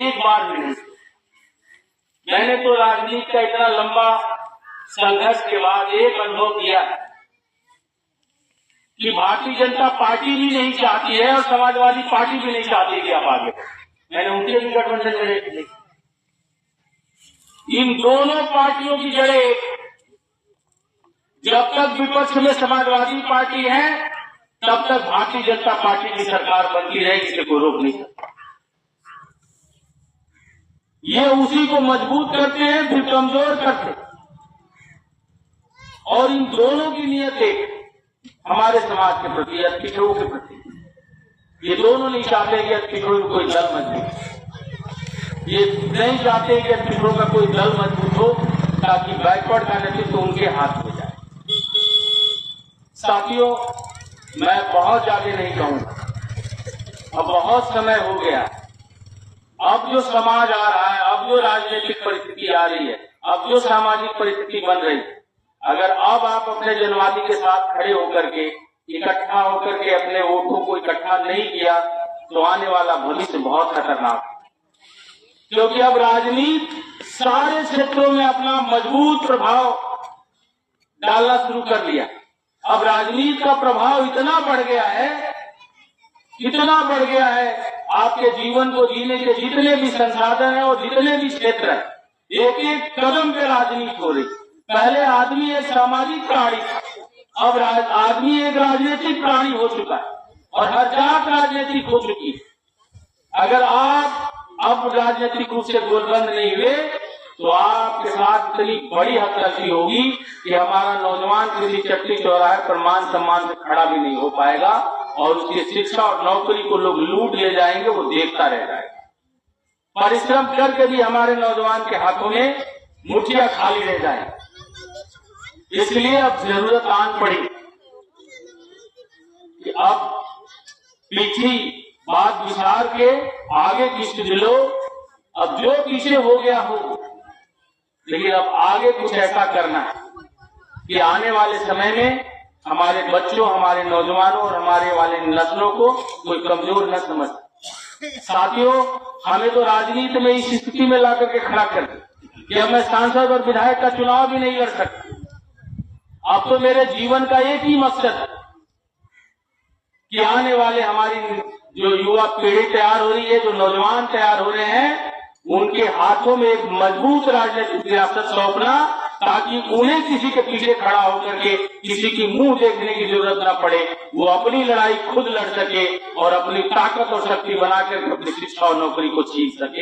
एक बार भी नहीं। मैंने तो राजनीति का इतना लंबा संघर्ष के बाद एक अनुभव किया कि भारतीय जनता पार्टी भी नहीं चाहती है और समाजवादी पार्टी भी नहीं चाहती कि आप आगे बढ़ें। मैंने उनके भी गठबंधन में देखी। इन दोनों पार्टियों की जड़ें, जब तक विपक्ष में समाजवादी पार्टी है तब तक भारतीय जनता पार्टी की सरकार बनती रहेगी, इसे कोई रोक नहीं सकता। ये उसी को मजबूत करते हैं फिर कमजोर करते हैं। और इन दोनों की नीयत एक, हमारे समाज के प्रति या पिछड़ों के प्रति। ये दोनों नहीं चाहते कि पिछड़ों में कोई दल मजबूत, ये नहीं चाहते कि पिछड़ों का कोई दल मजबूत हो ताकि बैकवर्ड का नेतृत्व उनके हाथ में जाए। साथियों, मैं बहुत ज्यादा नहीं कहूंगा, अब बहुत समय हो गया। अब जो समाज आ रहा है, अब जो राजनीतिक परिस्थिति आ रही है, अब जो सामाजिक परिस्थिति बन रही है, अगर अब आप अपने जनवादी के साथ खड़े होकर के इकट्ठा होकर के अपने वोटों को इकट्ठा नहीं किया तो आने वाला भविष्य बहुत खतरनाक है। क्योंकि अब राजनीति सारे क्षेत्रों में अपना मजबूत प्रभाव डालना शुरू कर लिया। अब राजनीति का प्रभाव इतना बढ़ गया है, इतना बढ़ गया है, आपके जीवन को जीने के जितने भी संसाधन है और जितने भी क्षेत्र है, एक एक कदम पे राजनीति हो रही। पहले आदमी एक सामाजिक प्राणी था, अब आदमी एक राजनीतिक प्राणी हो चुका है और हर जात राजनीतिक हो चुकी है। अगर आप अब राजनीतिक रूप से गोलबंद नहीं हुए तो आपके साथ इतनी बड़ी हतगर्ती होगी कि हमारा नौजवान किसी चट्टी चौराहे पर मान सम्मान से खड़ा भी नहीं हो पाएगा और उसकी शिक्षा और नौकरी को लोग लूट ले जाएंगे, वो देखता रह जाएगा। परिश्रम करके भी हमारे नौजवान के हाथों में मुठ्ठियां खाली रह जाएंगी। इसलिए अब जरूरत आन पड़ी कि अब पीछे बात विचार के आगे की लो। अब जो पीछे हो गया हो, लेकिन अब आगे कुछ ऐसा करना है कि आने वाले समय में हमारे बच्चों, हमारे नौजवानों और हमारे वाले नस्लों को कोई कमजोर न समझ। साथियों, हमें तो राजनीति में इस स्थिति में ला करके खड़ा कर दिया कि अब मैं सांसद और विधायक का चुनाव भी नहीं लड़ सकता। अब तो मेरे जीवन का एक ही मकसद है कि आने वाले हमारी जो युवा पीढ़ी तैयार हो रही है, जो नौजवान तैयार हो रहे हैं, उनके हाथों में एक मजबूत राजनीतिक विरासत सौंपना, ताकि उन्हें किसी के पीछे खड़ा होकर के किसी की मुंह देखने की जरूरत न पड़े। वो अपनी लड़ाई खुद लड़ सके और अपनी ताकत और शक्ति बनाकर अपनी शिक्षा और नौकरी को छीन सके।